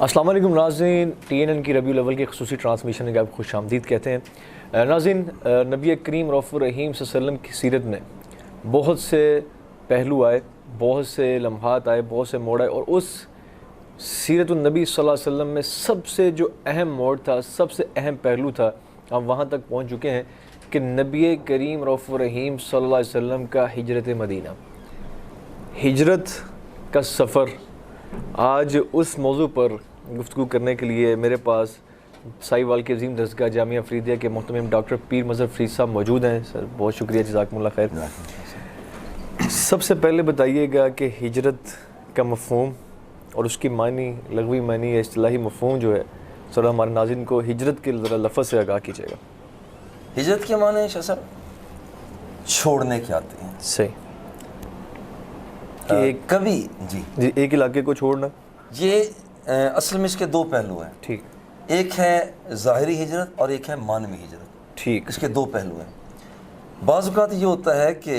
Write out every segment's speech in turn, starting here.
السلام علیکم ناظرین، TNN کی ربیع الاول کی خصوصی ٹرانسمیشن میں آپ خوش آمدید کہتے ہیں۔ ناظرین، نبی کریم رؤوف الرحیم صلی اللہ علیہ وسلم کی سیرت میں بہت سے پہلو آئے، بہت سے لمحات آئے، بہت سے موڑ آئے، اور اس سیرت النبی صلی اللہ علیہ وسلم میں سب سے جو اہم موڑ تھا، سب سے اہم پہلو تھا، ہم وہاں تک پہنچ چکے ہیں کہ نبی کریم رؤوف الرحیم صلی اللہ علیہ وسلم کا ہجرت مدینہ، ہجرت کا سفر۔ آج اس موضوع پر گفتگو کرنے کے لیے میرے پاس سائیوال کے عظیم درسگاہ جامعہ فریدیہ کے محترم ڈاکٹر پیر مظہر فرید صاحب موجود ہیں۔ سر بہت شکریہ، جزاکم اللہ خیر۔ سب سے پہلے بتائیے گا کہ ہجرت کا مفہوم اور اس کی معنی، لغوی معنی یا اصطلاحی مفہوم جو ہے، سر ہمارے ناظرین کو ہجرت کے ذرا لفظ سے آگاہ کیجیے گا۔ ہجرت کے معنی شاہ صاحب چھوڑنے کے آتے ہیں۔ صحیح، کبھی جی ایک علاقے کو چھوڑنا۔ یہ اصل میں اس کے دو پہلو ہیں، ٹھیک، ایک ہے ظاہری ہجرت اور ایک ہے معنوی ہجرت۔ ٹھیک، اس کے دو پہلو ہیں۔ بعض اوقات یہ ہوتا ہے کہ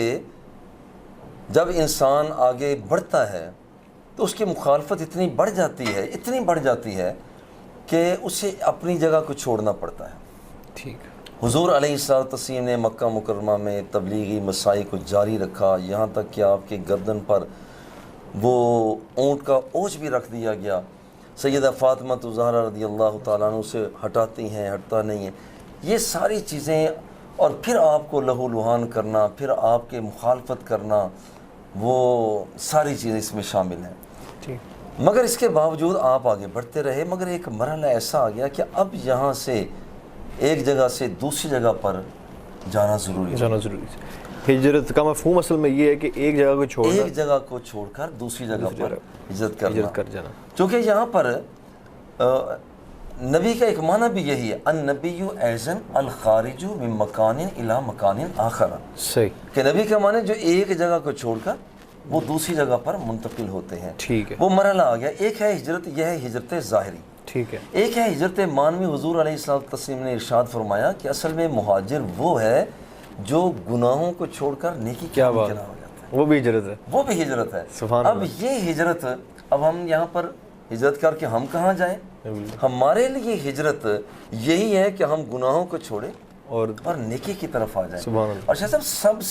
جب انسان آگے بڑھتا ہے تو اس کی مخالفت اتنی بڑھ جاتی ہے کہ اسے اپنی جگہ کو چھوڑنا پڑتا ہے۔ ٹھیک، حضور علیہ السلام نے مکہ مکرمہ میں تبلیغی مساعی کو جاری رکھا، یہاں تک کہ آپ کے گردن پر وہ اونٹ کا اوچھ بھی رکھ دیا گیا۔ سیدہ فاطمہ زہرا رضی اللہ تعالیٰ عنہ اسے ہٹاتی ہیں، ہٹتا نہیں ہے۔ یہ ساری چیزیں، اور پھر آپ کو لہو لہان کرنا، پھر آپ کے مخالفت کرنا، وہ ساری چیزیں اس میں شامل ہیں۔ ٹھیک، مگر اس کے باوجود آپ آگے بڑھتے رہے، مگر ایک مرحلہ ایسا آ گیا کہ اب یہاں سے ایک جگہ سے دوسری جگہ پر جانا ضروری ہے۔ ہجرت کا مفہوم اصل میں یہ ہے کہ ایک جگہ کو چھوڑنا، ایک جگہ کو چھوڑ کر دوسری جگہ پر ہجرت کر جانا۔ چونکہ یہاں پر نبی کا ایک معنی بھی یہی ہے، النبی ایذن الخارج من مکان الی مکان آخر۔ صحیح، کہ نبی کا معنی جو ایک جگہ کو چھوڑ کر وہ دوسری جگہ پر منتقل ہوتے ہیں۔ ٹھیک ہے، وہ مرحلہ آ گیا۔ ایک ہے ہجرت، یہ ہے ہجرت ظاہری۔ ٹھیک ہے، ایک ہے ہجرت معنوی۔ حضور علیہ السلام نے ارشاد فرمایا کہ اصل میں مہاجر وہ ہے جو گناہوں کو چھوڑ کر نیکی کی طرف ہو جاتا ہے، وہ بھی ہجرت ہے، وہ بھی ہجرت ہے۔ سبحان اب اللہ۔ یہ ہجرت، اب ہم یہاں پر ہجرت کر کے ہم کہاں جائیں؟ ہمارے لیے ہجرت یہی ہے کہ ہم گناہوں کو چھوڑیں اور نیکی کی طرف آ جائیں۔ سبحان اللہ۔ اور شاہ صاحب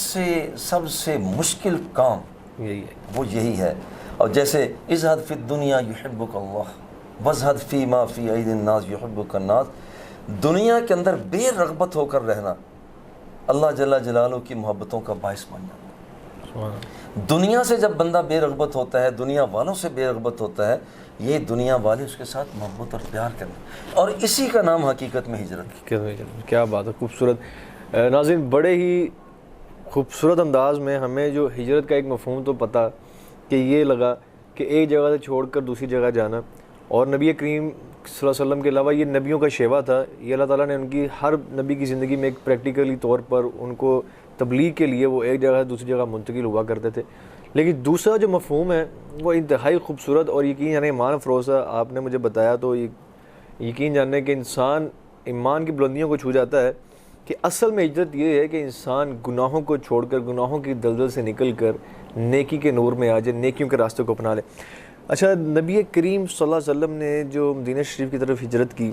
سب سے مشکل کام یہی ہے، وہ یہی ہے۔ اور جیسے ازہد فی الدنیا یحبک اللہ وازہد فی ما فی ایدی الناس یحبک الناس، دنیا کے اندر بے رغبت ہو کر رہنا اللہ جل جلالہ کی محبتوں کا باعث بن جاتا ہے۔ دنیا سے جب بندہ بے رغبت ہوتا ہے، دنیا والوں سے بے رغبت ہوتا ہے، یہ دنیا والے اس کے ساتھ محبت اور پیار کریں، اور اسی کا نام حقیقت میں ہجرت۔ کیا بات ہے، خوبصورت۔ ناظرین، بڑے ہی خوبصورت انداز میں ہمیں جو ہجرت کا ایک مفہوم تو پتہ کہ یہ لگا کہ ایک جگہ سے چھوڑ کر دوسری جگہ جانا، اور نبی کریم صلی اللہ علیہ وسلم کے علاوہ یہ نبیوں کا شیوا تھا۔ یہ اللہ تعالیٰ نے ان کی ہر نبی کی زندگی میں ایک پریکٹیکلی طور پر ان کو تبلیغ کے لیے وہ ایک جگہ سے دوسری جگہ منتقل ہوا کرتے تھے۔ لیکن دوسرا جو مفہوم ہے وہ انتہائی خوبصورت اور یقین جانے ایمان افروز ہے۔ آپ نے مجھے بتایا تو یقین جاننے کہ انسان ایمان کی بلندیوں کو چھو جاتا ہے کہ اصل میں ہجرت یہ ہے کہ انسان گناہوں کو چھوڑ کر، گناہوں کی دلدل سے نکل کر نیکی کے نور میں آ جائے، نیکیوں کے راستے کو اپنا لے۔ اچھا، نبی کریم صلی اللہ علیہ وسلم نے جو مدینہ شریف کی طرف ہجرت کی،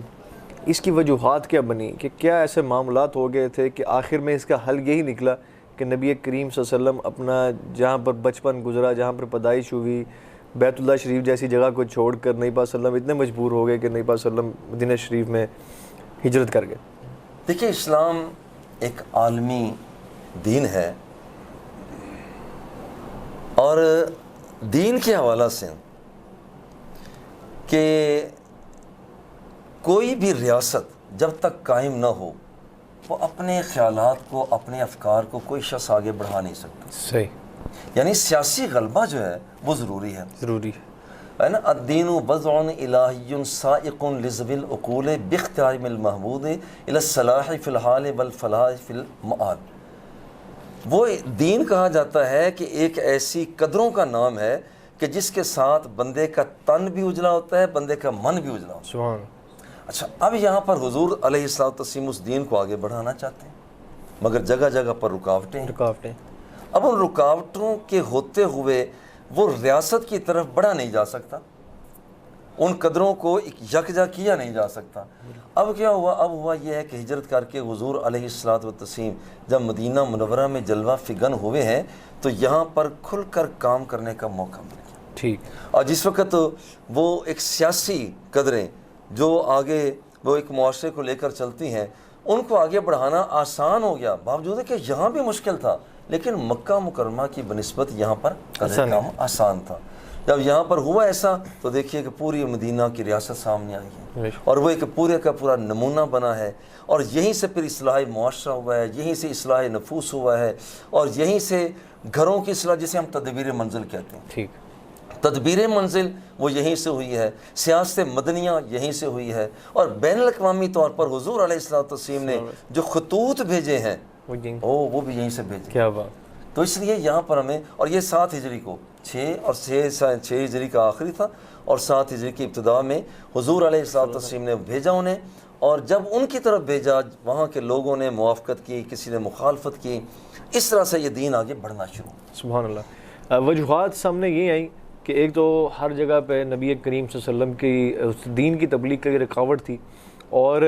اس کی وجوہات کیا بنی؟ کہ کیا ایسے معاملات ہو گئے تھے کہ آخر میں اس کا حل یہی نکلا کہ نبی کریم صلی اللہ علیہ وسلم اپنا جہاں پر بچپن گزرا، جہاں پر پیدائش ہوئی، بیت اللہ شریف جیسی جگہ کو چھوڑ کر نبی پاک صلی اللہ علیہ وسلم اتنے مجبور ہو گئے کہ نبی پاک صلی اللہ علیہ وسلم مدینہ شریف میں ہجرت کر گئے؟ دیکھیں، اسلام ایک عالمی دین ہے، اور دین کے حوالہ سے کہ کوئی بھی ریاست جب تک قائم نہ ہو وہ اپنے خیالات کو، اپنے افکار کو کوئی شخص آگے بڑھا نہیں سکتا۔ صحیح، یعنی سیاسی غلبہ جو ہے وہ ضروری ہے نا۔ الدین وضع الہی سائق لذوی العقول باختیار المحمود الی الصلاح فی الحال والفلاح فی المآل۔ وہ دین کہا جاتا ہے کہ ایک ایسی قدروں کا نام ہے کہ جس کے ساتھ بندے کا تن بھی اجلا ہوتا ہے، بندے کا من بھی اجلا ہوتا ہے۔ سبحان۔ اچھا، اب یہاں پر حضور علیہ السلام اس دین کو آگے بڑھانا چاہتے ہیں، مگر جگہ جگہ پر رکاوٹیں ہیں۔ اب ان رکاوٹوں کے ہوتے ہوئے وہ ریاست کی طرف بڑھا نہیں جا سکتا، ان قدروں کو یکجا کیا نہیں جا سکتا۔ اب کیا ہوا؟ اب ہوا یہ ہے کہ ہجرت کر کے حضور علیہ الصلوۃ والتسلیم جب مدینہ منورہ میں جلوہ فگن ہوئے ہیں تو یہاں پر کھل کر کام کرنے کا موقع مل گیا۔ ٹھیک۔ اور جس وقت وہ ایک سیاسی قدریں جو آگے وہ ایک معاشرے کو لے کر چلتی ہیں ان کو آگے بڑھانا آسان ہو گیا، باوجود کہ یہاں بھی مشکل تھا، لیکن مکہ مکرمہ کی بنسبت یہاں پر کام آسان تھا۔ جب یہاں پر ہوا ایسا تو دیکھیے کہ پوری مدینہ کی ریاست سامنے آئی ہے اور وہ ایک پورے کا پورا نمونہ بنا ہے، اور یہیں سے پھر اصلاح معاشرہ ہوا ہے، یہیں سے اصلاح نفوس ہوا ہے، اور یہیں سے گھروں کی اصلاح جسے ہم تدبیر منزل کہتے ہیں، ٹھیک، تدبیر منزل وہ یہیں سے ہوئی ہے، سیاست مدنیہ یہیں سے ہوئی ہے، اور بین الاقوامی طور پر حضور علیہ الصلوۃ والتسلیم نے جو خطوط بھیجے ہیں وہ بھی یہیں سے بھیجے۔ کیا بات۔ تو اس لیے یہاں پر ہمیں، اور یہ 7 ہجری کو 6 ہجری کا آخری تھا اور 7 ہجری کی ابتدا میں حضور علیہ الصلوۃ والتسلیم نے بھیجا انہیں، اور جب ان کی طرف بھیجا وہاں کے لوگوں نے موافقت کی، کسی نے مخالفت کی، اس طرح سے یہ دین آگے بڑھنا شروع۔ سبحان اللہ۔ وجوہات سامنے یہ آئیں کہ ایک تو ہر جگہ پہ نبی کریم صلی اللہ علیہ وسلم کی اس دین کی تبلیغ کی رکاوٹ تھی، اور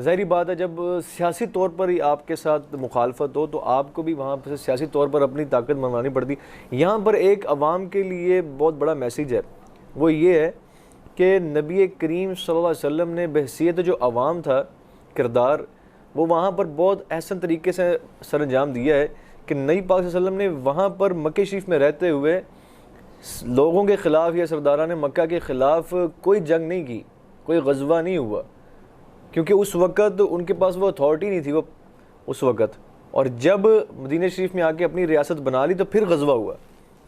ظاہری بات ہے جب سیاسی طور پر ہی آپ کے ساتھ مخالفت ہو تو آپ کو بھی وہاں پہ سیاسی طور پر اپنی طاقت منوانی پڑتی۔ یہاں پر ایک عوام کے لیے بہت بڑا میسیج ہے، وہ یہ ہے کہ نبی کریم صلی اللہ علیہ وسلم نے بحیثیت جو عوام تھا کردار، وہ وہاں پر بہت احسن طریقے سے سر انجام دیا ہے کہ نبی پاک صلی اللہ علیہ وسلم نے وہاں پر مکہ شریف میں رہتے ہوئے لوگوں کے خلاف یا سرداران مکہ کے خلاف کوئی جنگ نہیں کی، کوئی غزوہ نہیں ہوا، کیونکہ اس وقت ان کے پاس وہ اتھارٹی نہیں تھی وہ اس وقت، اور جب مدینہ شریف میں آ کے اپنی ریاست بنا لی تو پھر غزوہ ہوا،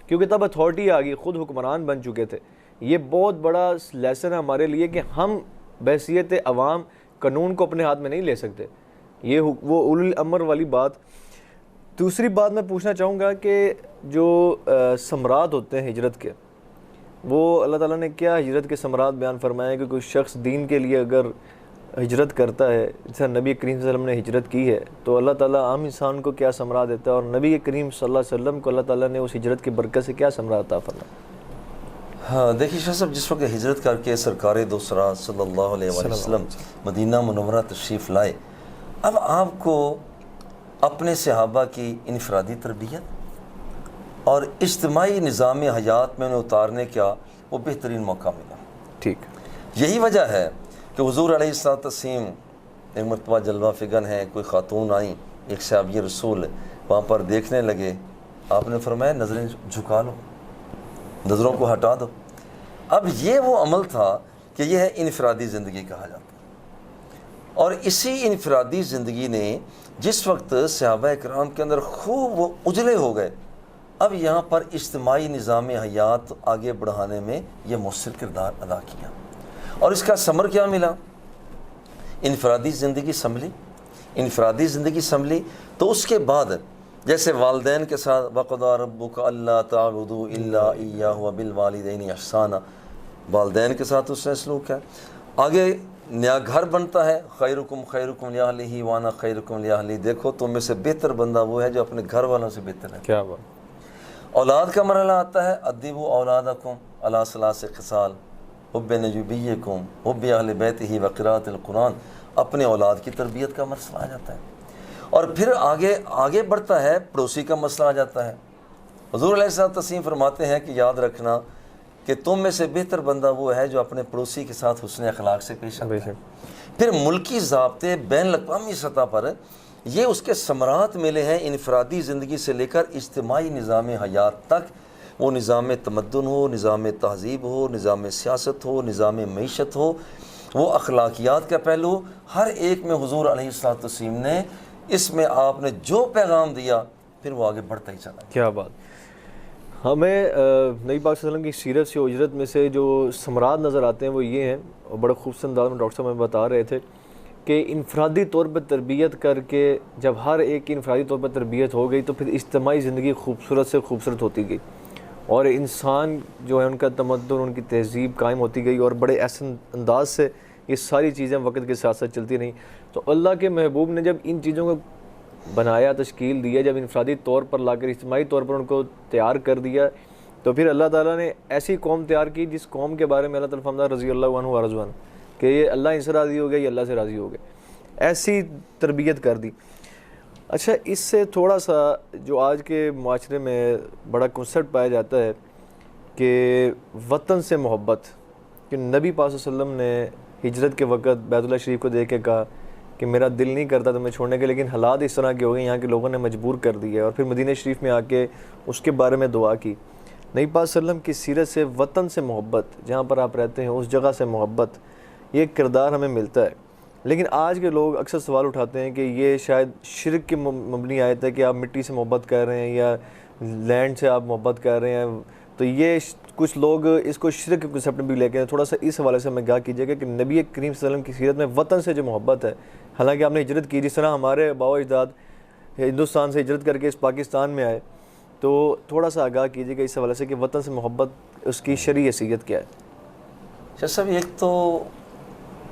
کیونکہ تب اتھارٹی آ گئی، خود حکمران بن چکے تھے۔ یہ بہت بڑا لیسن ہے ہمارے لیے کہ ہم بحیثیت عوام قانون کو اپنے ہاتھ میں نہیں لے سکتے، یہ وہ اولو الامر والی بات۔ دوسری بات میں پوچھنا چاہوں گا کہ جو ثمرات ہوتے ہیں ہجرت کے، وہ اللہ تعالیٰ نے کیا ہجرت کے ثمرات بیان فرمائے کہ کوئی شخص دین کے لیے اگر ہجرت کرتا ہے، جیسا نبی کریم صلی اللہ علیہ وسلم نے ہجرت کی ہے، تو اللہ تعالیٰ عام انسان کو کیا ثمرات دیتا ہے، اور نبی کریم صلی اللہ علیہ وسلم کو اللہ تعالیٰ نے اس ہجرت کی برکت سے کیا ثمرات عطا فرمایا؟ ہاں دیکھیے شاہ صاحب، جس وقت ہجرت کر کے سرکار دو سرا صلی اللہ علیہ وسلم مدینہ منورہ تشریف لائے، اب آپ کو اپنے صحابہ کی انفرادی تربیت اور اجتماعی نظام حیات میں انہیں اتارنے کا وہ بہترین موقع ملا۔ ٹھیک، یہی وجہ ہے کہ حضور علیہ الصلوۃ والتسلیم ایک مرتبہ جلوہ فگن ہے، کوئی خاتون آئیں، ایک صحابی رسول وہاں پر دیکھنے لگے، آپ نے فرمایا نظریں جھکا لو، نظروں کو ہٹا دو۔ اب یہ وہ عمل تھا کہ یہ ہے انفرادی زندگی کہا جاتا ہے، اور اسی انفرادی زندگی نے جس وقت صحابہ کرام کے اندر خوب وہ اجلے ہو گئے، اب یہاں پر اجتماعی نظام حیات آگے بڑھانے میں یہ مؤثر کردار ادا کیا، اور اس کا ثمر کیا ملا؟ انفرادی زندگی سنبھلی، تو اس کے بعد جیسے والدین کے ساتھ وَقَضَىٰ رَبُّكَ أَلَّا تَعْبُدُوا إِلَّا إِيَّاهُ وَبِالْوَالِدَيْنِ إِحْسَانًا، والدین کے ساتھ اس نے سلوک ہے۔ آگے نیا گھر بنتا ہے، خیرکم خیرکم لأہلہ وانا خیرکم لأہلی، دیکھو تم میں سے بہتر بندہ وہ ہے جو اپنے گھر والوں سے بہتر ہے۔ کیا بات۔ اولاد کا مرحلہ آتا ہے، ادبوا اولادکم علی ثلاث خصال، حب نجوبیکم، حب اہل بیتہ وقراءۃ القرآن، اپنے اولاد کی تربیت کا مسئلہ آ جاتا ہے، اور پھر آگے بڑھتا ہے، پڑوسی کا مسئلہ آ جاتا ہے۔ حضور علیہ الصلوۃ والتسلیم فرماتے ہیں کہ یاد رکھنا کہ تم میں سے بہتر بندہ وہ ہے جو اپنے پڑوسی کے ساتھ حسن اخلاق سے پیش آتا ہے۔ پھر ملکی ضابطے بین الاقوامی سطح پر یہ اس کے ثمرات ملے ہیں، انفرادی زندگی سے لے کر اجتماعی نظام حیات تک، وہ نظام تمدن ہو، نظام تہذیب ہو، نظام سیاست ہو، نظام معیشت ہو، وہ اخلاقیات کا پہلو، ہر ایک میں حضور علیہ الصلوۃ والتسلیم نے اس میں آپ نے جو پیغام دیا پھر وہ آگے بڑھتا ہی چلا۔ کیا بات۔ ہمیں نبی پاک صلی اللہ علیہ وسلم کی سیرت سے، ہجرت میں سے جو ثمرات نظر آتے ہیں وہ یہ ہیں، اور بڑا خوبصورت انداز میں ڈاکٹر صاحب ہمیں بتا رہے تھے کہ انفرادی طور پر تربیت کر کے جب ہر ایک کی انفرادی طور پر تربیت ہو گئی تو پھر اجتماعی زندگی خوبصورت سے خوبصورت ہوتی گئی، اور انسان جو ہے ان کا تمدن، ان کی تہذیب قائم ہوتی گئی، اور بڑے احسن انداز سے یہ ساری چیزیں وقت کے ساتھ ساتھ چلتی رہیں۔ تو اللہ کے محبوب نے جب ان چیزوں کو بنایا، تشکیل دیا، جب انفرادی طور پر لا کر اجتماعی طور پر ان کو تیار کر دیا، تو پھر اللہ تعالیٰ نے ایسی قوم تیار کی جس قوم کے بارے میں اللہ تعالیٰ فرماتا رضی اللہ عنہ و رضوان کہ یہ اللہ ان سے راضی ہو گیا، یہ اللہ سے راضی ہو گئے، ایسی تربیت کر دی۔ اچھا، اس سے تھوڑا سا جو آج کے معاشرے میں بڑا کنسیپٹ پایا جاتا ہے کہ وطن سے محبت، کہ نبی پاک صلی اللہ علیہ وسلم نے ہجرت کے وقت بیت اللہ شریف کو دیکھ کے کہا کہ میرا دل نہیں کرتا تمہیں چھوڑنے کے، لیکن حالات اس طرح کے ہو گئے، یہاں کے لوگوں نے مجبور کر دیا، اور پھر مدینہ شریف میں آ کے اس کے بارے میں دعا کی۔ نبی پاک صلی اللہ علیہ وسلم کی سیرت سے وطن سے محبت، جہاں پر آپ رہتے ہیں اس جگہ سے محبت، یہ کردار ہمیں ملتا ہے۔ لیکن آج کے لوگ اکثر سوال اٹھاتے ہیں کہ یہ شاید شرک کی مبنی آیت ہے کہ آپ مٹی سے محبت کر رہے ہیں یا لینڈ سے آپ محبت کر رہے ہیں، تو یہ کچھ لوگ اس کو شرک کے کنسیپٹ میں بھی لے کے ہیں۔ تھوڑا سا اس حوالے سے ہمیں گاہ کیجیے گا کہ نبی کریم صلی اللہ علیہ وسلم کی سیرت میں وطن سے جو محبت ہے، حالانکہ آپ نے ہجرت کی، جس طرح ہمارے آباء و اجداد ہندوستان سے ہجرت کر کے اس پاکستان میں آئے، تو تھوڑا سا آگاہ کیجیے گا اس حوالے سے کہ وطن سے محبت اس کی شرعی حیثیت کیا ہے؟ شاہ صاحب، ایک تو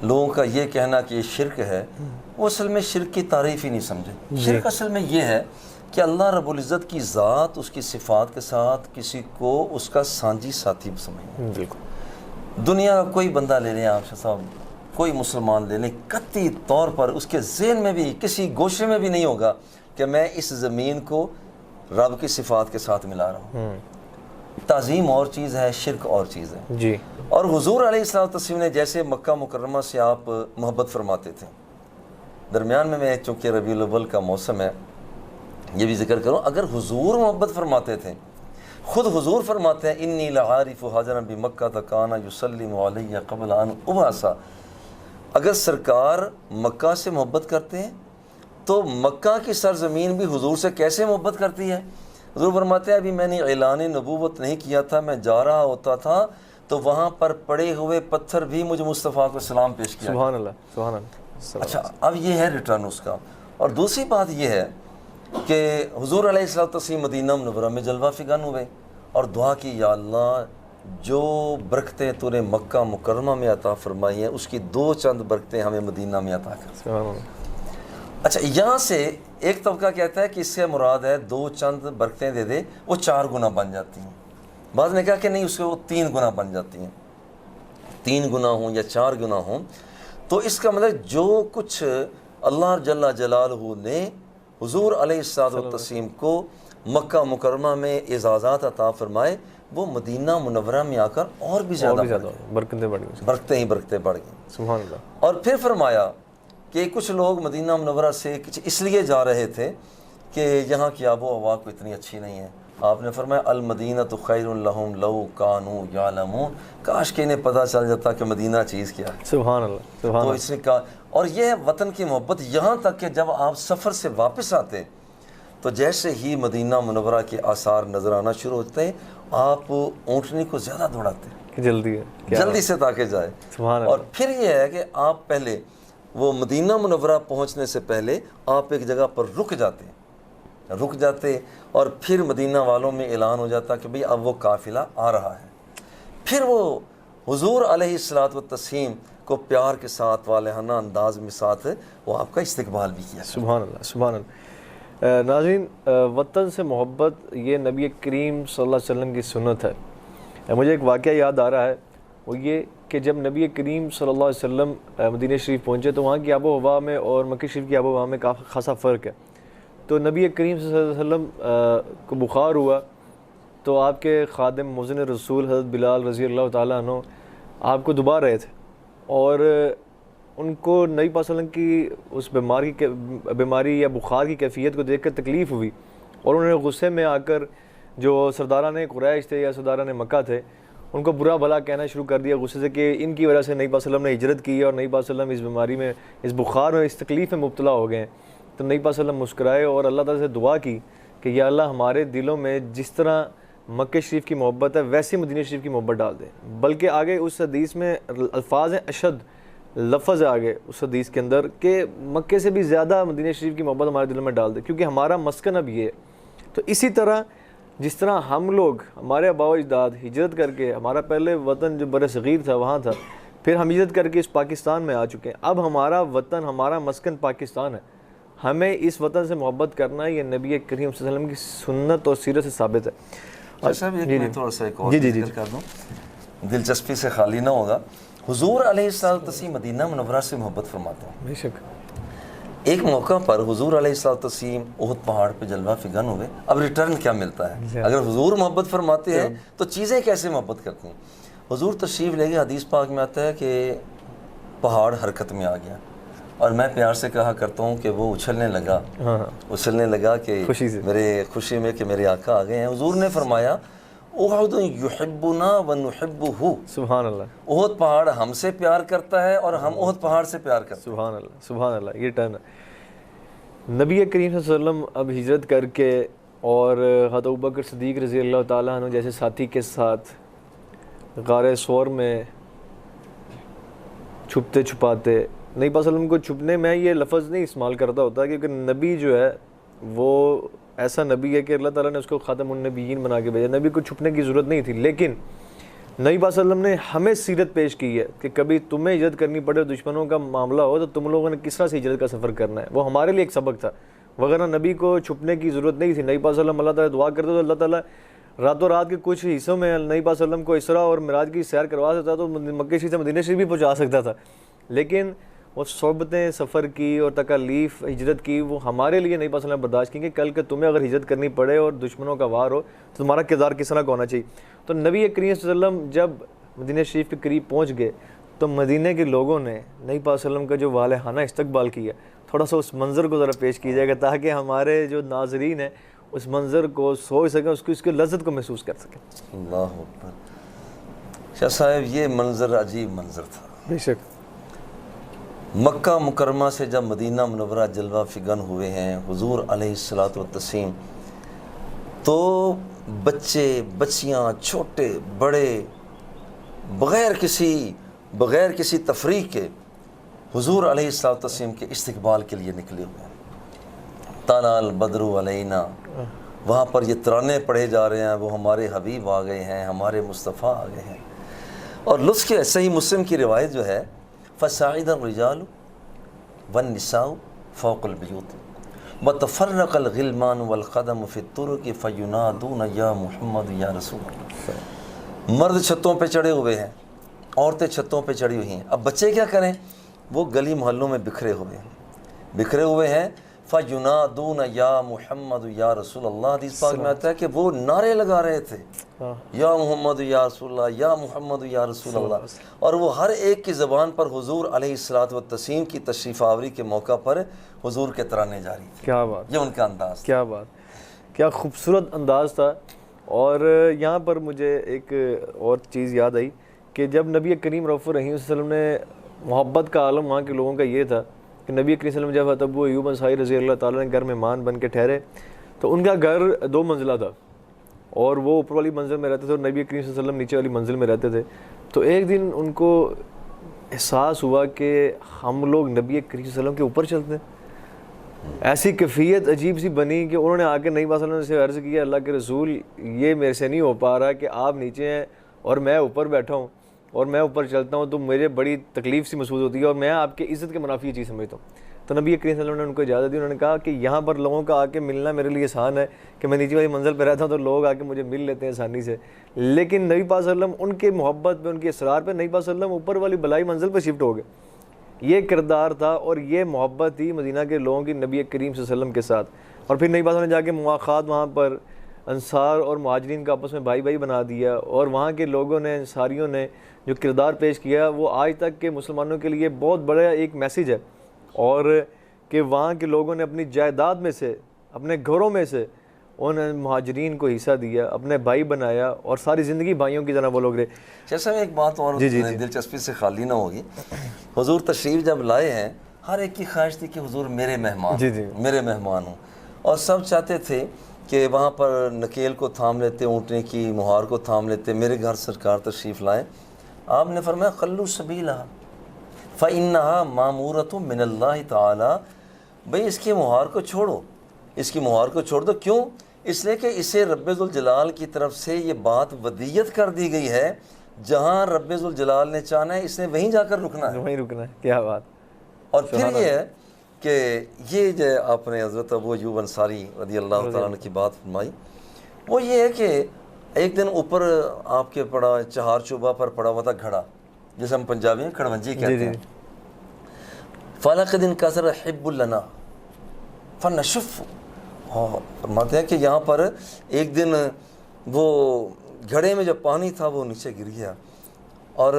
لوگوں کا یہ کہنا کہ یہ شرک ہے، وہ اصل میں شرک کی تعریف ہی نہیں سمجھے۔ شرک اصل میں یہ ہے کہ اللہ رب العزت کی ذات، اس کی صفات کے ساتھ کسی کو اس کا سانجی ساتھی سمجھنا۔ بالکل، دنیا کا کوئی بندہ لے لیں آپ شاہ صاحب، کوئی مسلمان لے لیں، قطعی طور پر اس کے ذہن میں بھی، کسی گوشے میں بھی نہیں ہوگا کہ میں اس زمین کو رب کی صفات کے ساتھ ملا رہا ہوں۔ تعظیم اور چیز ہے، شرک اور چیز ہے۔ جی، اور حضور علیہ السلام نے جیسے مکہ مکرمہ سے آپ محبت فرماتے تھے، درمیان میں چونکہ ربیع الاول کا موسم ہے یہ بھی ذکر کروں، اگر حضور محبت فرماتے تھے، خود حضور فرماتے ہیں انی لعارف حاجرا بمکہ کان یسلم علی قبل ان ابعث، اگر سرکار مکہ سے محبت کرتے ہیں تو مکہ کی سرزمین بھی حضور سے کیسے محبت کرتی ہے؟ حضور فرماتے ہیں ابھی میں نے اعلان نبوت نہیں کیا تھا، میں جا رہا ہوتا تھا تو وہاں پر پڑے ہوئے پتھر بھی مجھے مصطفیٰ کو سلام پیش کیا۔ سبحان اللہ، سبحان اللہ۔ اچھا، اب یہ ہے ریٹرن اس کا۔ اور دوسری بات یہ ہے کہ حضور علیہ السلام مدینہ منورہ میں جلوہ فگن ہوئے اور دعا کی، یا اللہ جو برکتیں تو نے مکہ مکرمہ میں عطا فرمائی ہیں اس کی 2 چند برکتیں ہمیں مدینہ میں عطا کر۔ سبحان اللہ۔ اچھا، یہاں سے ایک طبقہ کہتا ہے کہ اس سے مراد ہے 2 چند برکتیں دے دے وہ 4 گنا بن جاتی ہیں، بعض نے کہا کہ نہیں، اس کے وہ 3 گنا بن جاتی ہیں، 3 گنا ہوں یا 4 گنا ہوں، تو اس کا مطلب جو کچھ اللہ جل جلالہ نے حضور علیہ السلام کو مکہ مکرمہ میں اعزازات عطا فرمائے، وہ مدینہ منورہ میں آ کر اور بھی زیادہ برکتیں بڑھ گئی، برکتیں ہی برکتیں بڑھ گئیں۔ سبحان اللہ۔ اور پھر فرمایا کہ کچھ لوگ مدینہ منورہ سے اس لیے جا رہے تھے کہ یہاں کی آب و ہوا کو اتنی اچھی نہیں ہے، آپ نے فرمایا المدینۃ خیر لہم لو کانوا یعلمون، کاش کہ انہیں پتہ چل جاتا کہ مدینہ چیز کیا ہے۔ سبحان اللہ، سبحان تو اللہ۔ اس نے کہا، اور یہ ہے وطن کی محبت، یہاں تک کہ جب آپ سفر سے واپس آتے تو جیسے ہی مدینہ منورہ کے آثار نظر آنا شروع ہوتے ہیں آپ اونٹنی کو زیادہ دوڑاتے ہیں کہ جلدی ہے، جلدی سے تاکہ جائے۔ سبحان اور اللہ۔ پھر یہ ہے کہ آپ پہلے وہ مدینہ منورہ پہنچنے سے پہلے آپ ایک جگہ پر رک جاتے اور پھر مدینہ والوں میں اعلان ہو جاتا کہ بھئی اب وہ قافلہ آ رہا ہے، پھر وہ حضور علیہ السلام کو پیار کے ساتھ والہانہ انداز میں ساتھ وہ آپ کا استقبال بھی کیا۔ سبحان اللہ، سبحان اللہ۔ ناظرین، وطن سے محبت یہ نبی کریم صلی اللہ علیہ وسلم کی سنت ہے۔ مجھے ایک واقعہ یاد آ رہا ہے، وہ یہ کہ جب نبی کریم صلی اللہ علیہ وسلم مدینہ شریف پہنچے تو وہاں کی آب و ہوا میں اور مکہ شریف کی آب و ہوا میں کافی خاصا فرق ہے۔ تو نبی کریم صلی اللہ علیہ وسلم کو بخار ہوا تو آپ کے خادم مؤذن رسول حضرت بلال رضی اللہ تعالیٰ عنہ آپ کو دبا رہے تھے، اور ان کو نبی پاک صلی اللہ علیہ وسلم کی اس بیماری یا بخار کی کیفیت کو دیکھ کر تکلیف ہوئی، اور انہوں نے غصے میں آ کر جو سرداران قریش تھے یا سرداران مکہ تھے ان کو برا بھلا کہنا شروع کر دیا غصے سے کہ ان کی وجہ سے نبی پاک صلی اللہ علیہ وسلم نے ہجرت کی ہے اور نبی پاک صلی اللہ علیہ وسلم اس بیماری میں، اس بخار میں، اس تکلیف میں مبتلا ہو گئے ہیں۔ تو نبی پاک صلی اللہ علیہ وسلم مسکرائے اور اللہ تعالیٰ سے دعا کی کہ یا اللہ ہمارے دلوں میں جس طرح مکہ شریف کی محبت ہے ویسی مدینہ شریف کی محبت ڈال دے، بلکہ آگے اس حدیث میں الفاظ ہیں، اشد لفظ ہے آگے اس حدیث کے اندر کہ مکے سے بھی زیادہ مدینہ شریف کی محبت ہمارے دلوں میں ڈال دے، کیونکہ ہمارا مسکن اب یہ ہے۔ تو اسی طرح جس طرح ہم لوگ، ہمارے آباء و اجداد ہجرت کر کے، ہمارا پہلے وطن جو بر صغیر تھا وہاں تھا، پھر ہم ہجرت کر کے اس پاکستان میں آ چکے ہیں، اب ہمارا وطن، ہمارا مسکن پاکستان ہے، ہمیں اس وطن سے محبت کرنا یہ نبی کریم صلی اللہ علیہ وسلم کی سنت اور سیرت سے ثابت ہے۔ صاحب ایک میں تھوڑا سا ایک اور ذکر کر دوں، دلچسپی سے خالی نہ ہوگا. حضور علیہ الصلوۃ والتسلیم مدینہ منورہ سے محبت فرماتے ہیں. بے شک. ایک موقع پر حضور علیہ الصلوۃ والتسلیم احد پہاڑ پہ جلوہ فگن ہوئے. اب ریٹرن کیا ملتا ہے؟ اگر حضور محبت فرماتے ہیں تو چیزیں کیسے محبت کرتی ہیں؟ حضور تشریف لے گئے، حدیث پاک میں آتا ہے کہ پہاڑ حرکت میں آ گیا، اور میں پیار سے کہا کرتا ہوں کہ وہ اچھلنے لگا کہ میرے خوشی میں کہ میرے آقا آ گئے ہیں. حضور نے فرمایا احد یحبنا ونحبہ. سبحان اللہ. احد پہاڑ ہم سے پیار کرتا ہے اور ہم احد پہاڑ سے پیار کرتے ہیں. سبحان اللہ، سبحان اللہ. یہ ٹرن ہے. نبی کریم صلی اللہ علیہ وسلم اب ہجرت کر کے اور حضرت ابوبکر صدیق رضی اللہ تعالیٰ عنہ جیسے ساتھی کے ساتھ غار ثور میں چھپتے چھپاتے، نبی صلی اللہ علیہ وسلم کو چھپنے میں یہ لفظ نہیں استعمال کرتا ہوتا، کیونکہ نبی جو ہے وہ ایسا نبی ہے کہ اللہ تعالیٰ نے اس کو خاتم النبیین بنا کے بھیجا. نبی کو چھپنے کی ضرورت نہیں تھی، لیکن نبی صلی اللہ علیہ وسلم نے ہمیں سیرت پیش کی ہے کہ کبھی تمہیں ہجرت کرنی پڑے، دشمنوں کا معاملہ ہو، تو تم لوگوں نے کس طرح سے ہجرت کا سفر کرنا ہے. وہ ہمارے لیے ایک سبق تھا، وغیرہ نبی کو چھپنے کی ضرورت نہیں تھی. نبی صلی اللہ علیہ وسلم اللہ تعالیٰ دعا کرتے تو اللہ تعالیٰ راتوں رات کے کچھ حصوں میں نبی صلی اللہ علیہ وسلم کو اسراء اور معراج کی سیر کروا سکتا تو مکہ شریف سے مدینہ شریف بھی پہنچا سکتا تھا. لیکن وہ صحبتیں سفر کی اور تکالیف ہجرت کی وہ ہمارے لیے نبی صلی اللہ علیہ وسلم برداشت کی کہ کل کے تمہیں اگر ہجرت کرنی پڑے اور دشمنوں کا وار ہو تو تمہارا کردار کس طرح کا ہونا چاہیے. تو نبی کریم صلی اللہ علیہ وسلم جب مدینہ شریف کے قریب پہنچ گئے تو مدینہ کے لوگوں نے نبی صلی اللہ علیہ وسلم کا جو والہانہ استقبال کیا. تھوڑا سا اس منظر کو ذرا پیش کیجیے گا تاکہ ہمارے جو ناظرین ہیں اس منظر کو سوچ سکیں، اس کی لذت کو محسوس کر سکیں. اللہ اکبر. شاہ صاحب یہ منظر عجیب منظر تھا. بے شک. مکہ مکرمہ سے جب مدینہ منورہ جلوہ فگن ہوئے ہیں حضور علیہ الصلوۃ والتسلیم، تو بچے بچیاں چھوٹے بڑے بغیر کسی تفریق کے حضور علیہ الصلوۃ والتسلیم کے استقبال کے لیے نکلے ہوئے ہیں. طلع البدر علینا، وہاں پر یہ ترانے پڑھے جا رہے ہیں، وہ ہمارے حبیب آ گئے ہیں، ہمارے مصطفیٰ آ گئے ہیں. اور لطف کے صحیح مسلم کی روایت جو ہے فصعد الرجال والنساء فوق البیوت وتفرق الغلمان والقدم فی الطرق فینادون یا محمد یا رسول اللہ. مرد چھتوں پہ چڑھے ہوئے ہیں، عورتیں چھتوں پہ چڑھی ہوئی ہیں. اب بچے کیا کریں؟ وہ گلی محلوں میں بکھرے ہوئے ہیں. فینادون یا محمد یا رسول اللہ. حدیث پاک میں آتا ہے کہ وہ نعرے لگا رہے تھے یا محمد یا رسول اللہ، یا محمد یا رسول اللہ. اور وہ ہر ایک کی زبان پر حضور علیہ الصلوۃ والتسلیم کی تشریف آوری کے موقع پر حضور کے ترانے جاری تھے. کیا بات، یہ ان کا انداز. کیا بات، کیا خوبصورت انداز تھا. اور یہاں پر مجھے ایک اور چیز یاد آئی کہ جب نبی کریم رؤوف الرحیم صلی اللہ علیہ وسلم نے محبت کا عالم وہاں کے لوگوں کا یہ تھا کہ نبی کریم صلی اللہ علیہ وسلم جب ابو ایوب انصاری رضی اللہ تعالیٰ نے گھر مہمان بن کے ٹھہرے تو ان کا گھر 2 منزلہ تھا اور وہ اوپر والی منزل میں رہتے تھے اور نبی کریم صلی اللہ علیہ وسلم نیچے والی منزل میں رہتے تھے. تو ایک دن ان کو احساس ہوا کہ ہم لوگ نبی کریم صلی اللہ علیہ وسلم کے اوپر چلتے ہیں. ایسی کیفیت عجیب سی بنی کہ انہوں نے آ کے نبی صلی اللہ علیہ وسلم سے عرض کیا اللہ کے رسول یہ میرے سے نہیں ہو پا رہا کہ آپ نیچے ہیں اور میں اوپر بیٹھا ہوں اور میں اوپر چلتا ہوں تو مجھے بڑی تکلیف سی محسوس ہوتی ہے اور میں آپ کے عزت کے منافی یہ چیز سمجھتا ہوں. تو نبی کریم صلی اللہ علیہ وسلم نے ان کو اجازت دی. انہوں نے کہا کہ یہاں پر لوگوں کا آ کے ملنا میرے لیے آسان ہے کہ میں نیچے والی منزل پہ رہتا ہوں تو لوگ آ کے مجھے مل لیتے ہیں آسانی سے. لیکن نبی پاک صلی اللہ علیہ وسلم ان کے محبت پہ ان کے اصرار پہ نبی پاک صلی اللہ علیہ وسلم اوپر والی بلائی منزل پہ شفٹ ہو گئے. یہ کردار تھا اور یہ محبت تھی مدینہ کے لوگوں کی نبی کریم صلی اللہ علیہ وسلم کے ساتھ. اور پھر نبی پاک صلی اللہ علیہ وسلم نے جا کے مواخات وہاں پر انصار اور مہاجرین کا آپس میں بھائی بھائی بنا دیا اور وہاں کے لوگوں نے انصاریوں نے جو کردار پیش کیا وہ آج تک کے مسلمانوں کے لیے بہت بڑا ایک میسیج ہے. اور کہ وہاں کے لوگوں نے اپنی جائیداد میں سے اپنے گھروں میں سے ان مہاجرین کو حصہ دیا، اپنے بھائی بنایا اور ساری زندگی بھائیوں کی طرح وہ لوگ رہے. جیسا ایک بات اور دلچسپی سے خالی نہ ہوگی، حضور تشریف جب لائے ہیں ہر ایک کی خواہش تھی کہ حضور میرے مہمان ہوں اور سب چاہتے تھے کہ وہاں پر نکیل کو تھام لیتے، اونٹنے کی مہار کو تھام لیتے، میرے گھر سرکار تشریف لائیں. آپ نے فرمایا خلو سبیلہا فإنہا مامورۃ من اللہ تعالی. بھئی اس کی مہار کو چھوڑو، اس کی مہار کو چھوڑ دو. کیوں؟ اس لیے کہ اسے رب ذوالجلال کی طرف سے یہ بات ودیت کر دی گئی ہے، جہاں رب ذوالجلال نے چاہنا ہے اس نے وہیں جا کر رکنا ہے. کیا بات. اور پھر یہ ہے کہ یہ جو آپ نے حضرت ابو ایوب انصاری رضی اللہ تعالیٰ عنہ کی بات فرمائی وہ یہ ہے کہ ایک دن اوپر آپ کے پڑا چہار چوبہ پر پڑا ہوا تھا گھڑا، جیسے ہم پنجابی میں کھڑونجی کہتے ہیں. فالق دن کثر حب لنا فنشف. فرماتے ہیں کہ یہاں پر ایک دن وہ گھڑے میں جو پانی تھا وہ نیچے گر گیا، اور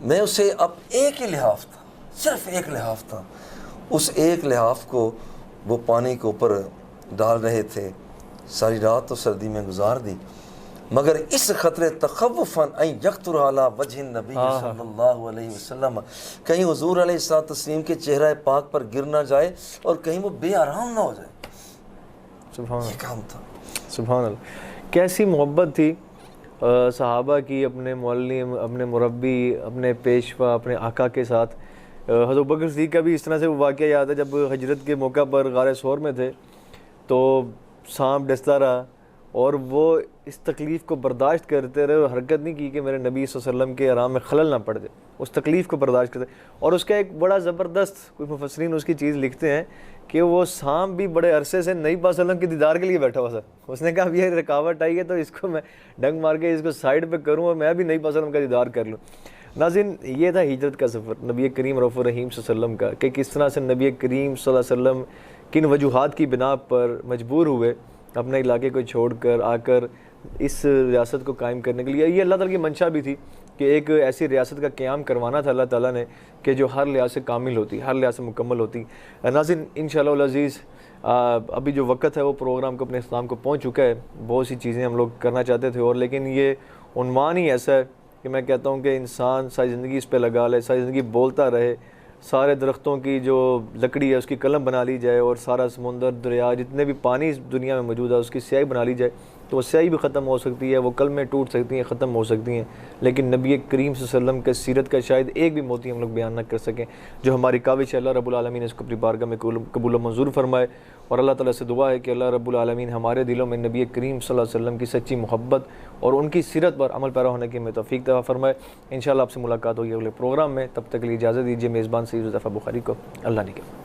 میں اسے اب ایک ہی لحاف تھا، صرف ایک لحاف تھا، اس ایک لحاف کو وہ پانی کے اوپر ڈال رہے تھے. ساری رات تو سردی میں گزار دی، مگر اس خطرے تخوفاً ان یقطر علی وجہ النبی صلی اللہ علیہ وسلم، کہیں حضور علیہ الصلوۃ والتسلیم کے چہرہ پاک پر گر نہ جائے اور کہیں وہ بے آرام نہ ہو جائے. سبحان یہ کام تھا. سبحان اللہ. کیسی محبت تھی صحابہ کی اپنے معلم، اپنے مربی، اپنے پیشوا، اپنے آقا کے ساتھ. حضرت بکر صدیق کا بھی اس طرح سے وہ واقعہ یاد ہے، جب ہجرت کے موقع پر غار ثور میں تھے تو سانپ ڈستا رہا اور وہ اس تکلیف کو برداشت کرتے رہے اور حرکت نہیں کی کہ میرے نبی صلی اللہ علیہ وسلم کے آرام میں خلل نہ پڑ جائے. اس تکلیف کو برداشت کرتے، اور اس کا ایک بڑا زبردست، کچھ مفسرین اس کی چیز لکھتے ہیں کہ وہ سانپ بھی بڑے عرصے سے نبی صلی اللہ علیہ وسلم کی دیدار کے لیے بیٹھا ہوا تھا. اس نے کہا اب یہ رکاوٹ آئی ہے تو اس کو میں ڈنگ مار کے اس کو سائڈ پہ کروں اور میں بھی نبی صلی اللہ علیہ وسلم کا دیدار کر لوں. ناظرین، یہ تھا ہجرت کا سفر نبی کریم رؤوف الرحیم صلی اللہ علیہ وسلم کا، کہ کس طرح سے نبی کریم صلی اللہ علیہ وسلم کن وجوہات کی بنا پر مجبور ہوئے اپنے علاقے کو چھوڑ کر آ کر اس ریاست کو قائم کرنے کے لیے. یہ اللہ تعالیٰ کی منشا بھی تھی کہ ایک ایسی ریاست کا قیام کروانا تھا اللہ تعالیٰ نے کہ جو ہر لحاظ سے کامل ہوتی، ہر لحاظ سے مکمل ہوتی. ناظرین، انشاءاللہ العزیز ابھی جو وقت ہے وہ پروگرام کو اپنے اختتام کو پہنچ چکا ہے. بہت سی چیزیں ہم لوگ کرنا چاہتے تھے، اور لیکن یہ عنوان ہی ایسا ہے کہ میں کہتا ہوں کہ انسان ساری زندگی اس پہ لگا لے، ساری زندگی بولتا رہے، سارے درختوں کی جو لکڑی ہے اس کی قلم بنا لی جائے، اور سارا سمندر، دریا، جتنے بھی پانی اس دنیا میں موجود ہے اس کی سیاہی بنا لی جائے، تو وہ سیاہی بھی ختم ہو سکتی ہے، وہ کلمیں ٹوٹ سکتی ہیں، ختم ہو سکتی ہیں، لیکن نبی کریم صلی اللہ علیہ وسلم کے سیرت کا شاید ایک بھی موتی ہم لوگ بیان نہ کر سکیں. جو ہماری کاوش ہے اللہ رب العالمین اس کو اپنی بارگاہ میں قبول و منظور فرمائے، اور اللہ تعالیٰ سے دعا ہے کہ اللہ رب العالمین ہمارے دلوں میں نبی کریم صلی اللہ علیہ وسلم کی سچی محبت اور ان کی سیرت پر عمل پیرا ہونے کی ہمیں توفیق عطا فرمائے. انشاءاللہ آپ سے ملاقات ہوگی اگلے پروگرام میں، تب تک کے لیے اجازت دیجیے میزبان سید حذیفہ بخاری کو. اللہ نگہبان.